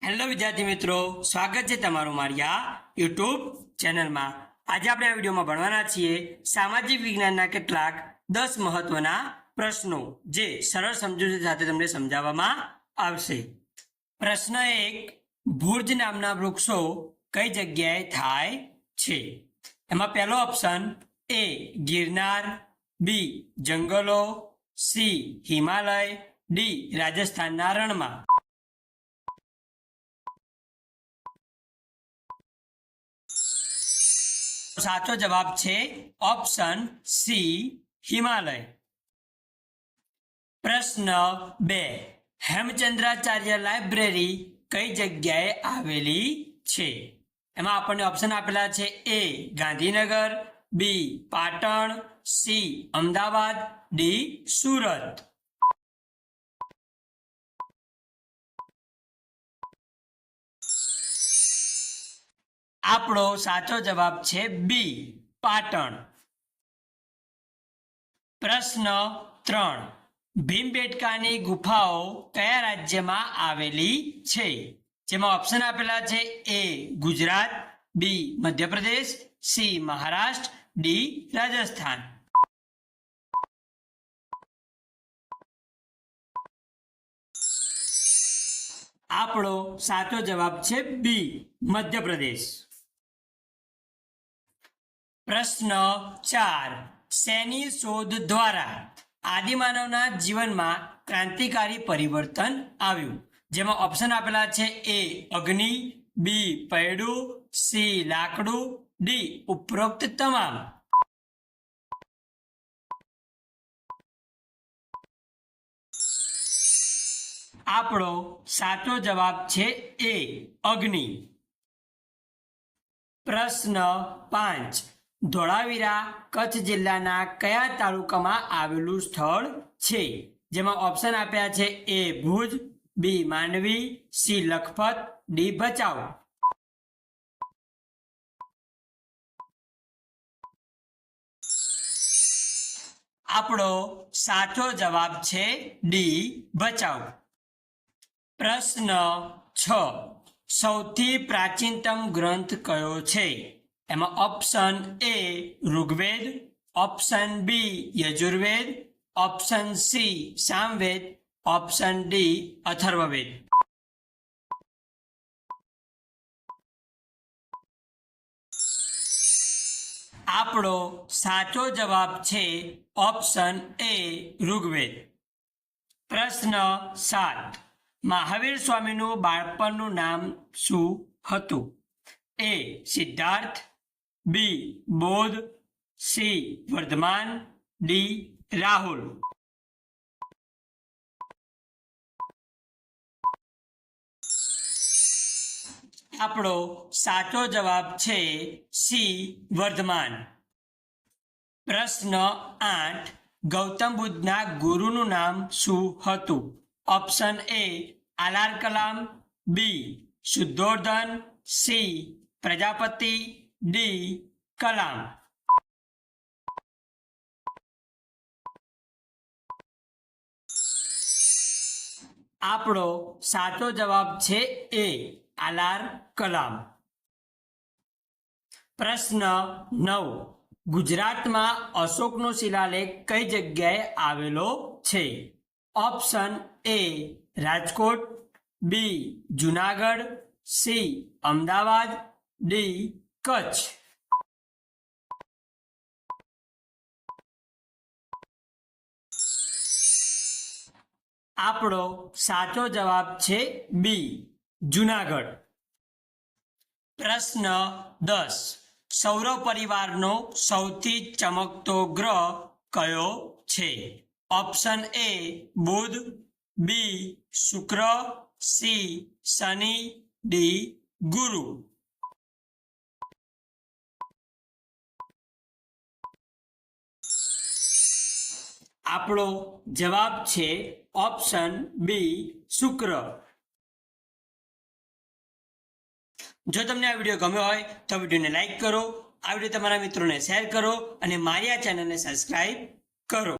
Hello વિદ્યાર્થી મિત્રો, સ્વાગત છે તમારું મારી આ યુટ્યુબ ચેનલમાં। આજે આપણે આ વિડીયોમાં ભણવાના છીએ સામાજિક વિજ્ઞાનના કેટલાક 10 મહત્વના પ્રશ્નો જે સરળ સમજૂતી સાથે તમને સમજાવવામાં આવશે। પ્રશ્ન 1, ભુર્જ નામના વૃક્ષો કઈ જગ્યાએ થાય છે? એમાં પહેલો ઓપ્શન એ ગિરનાર, બી જંગલો, સી હિમાલય, ડી રાજસ્થાનના રણમાં। साचो जवाब छे ऑप्शन सी हिमालय। प्रश्न 2, हेमचंद्राचार्य लाइब्रेरी कई जग्याए आवेली छे? एमां आपणे ऑप्शन आपेला छे ए गांधीनगर, बी पाटण, सी अमदावाद, डी सूरत। आपणो साचो जवाब छे बी पाटण। प्रश्न 3, भीमबेटकानी गुफाओ कया राज्यमां आवेली छे? जेमां ऑप्शन आपेला छे ए गुजरात, बी मध्य प्रदेश, सी महाराष्ट्र, डी राजस्थान। आपणो साचो जवाब छे बी मध्य प्रदेश। प्रश्न 4, सेनी शोध द्वारा आदिमानवना जीवनमां क्रांतिकारी परिवर्तन आव्युं? जेमां ऑप्शन आपेला छे ए अग्नि, बी पैडू, सी लाकड़ू, डी उपरोक्त तमाम। आपणो साचो जवाब छे ए अग्नि। प्रश्न 5, धोळावीरा कच्छ जिल्लाना कया तालुकामां आवेલું સ્થળ છે? જેમાં ઓપ્શન આપ્યા છે એ ભુજ, બી માંડવી, સી લખપત, ડી ભચાઉ। આપણો સાચો જવાબ છે ડી ભચાઉ। પ્રશ્ન 6, સૌથી પ્રાચીનતમ ગ્રંથ કયો છે? एमां option A Rigveda, option B Yajurveda, option C Samaveda, option D Atharvaveda. आपणो साचो जवाब छे ऑप्शन ए ऋग्वेद। प्रश्न 7, महावीर स्वामीनुं बाळपणनुं नाम शुं हतुं? ए सिद्धार्थ, बी बोध, सी वर्धमान, डी राहुल। आपणो साचो जवाब छे सी वर्धमान। प्रश्न 8, गौतम बुद्धना गुरुनुं नाम शुं हतुं? Option A Alara Kalam, B Shuddhodana, C Prajapati, D Kalam. आपणो साचो जवाब छे ए आलार कलाम। प्रश्न 9, गुजरातमां अशोकनो शिलालेख कई जग्याए आवेलो छे? Option A Rajkot, B Junagadh, C Ahmedabad, D Kutch. आपणो साचो जवाब छे बी जूनागढ़। प्रश्न 10, सौर परिवारनो सौथी चमकतो ग्रह कयो छे? ऑप्शन ए बुध, बी शुक्र, सी शनि, डी गुरु। आपणो जवाब छे ऑप्शन बी शुक्र। जो तमने आ विडियो गम्यो होय तो विडियो ने लाइक करो, आ विडियो तमारा मित्रों ने शेर करो और मारी आ चेनल ने सब्सक्राइब करो।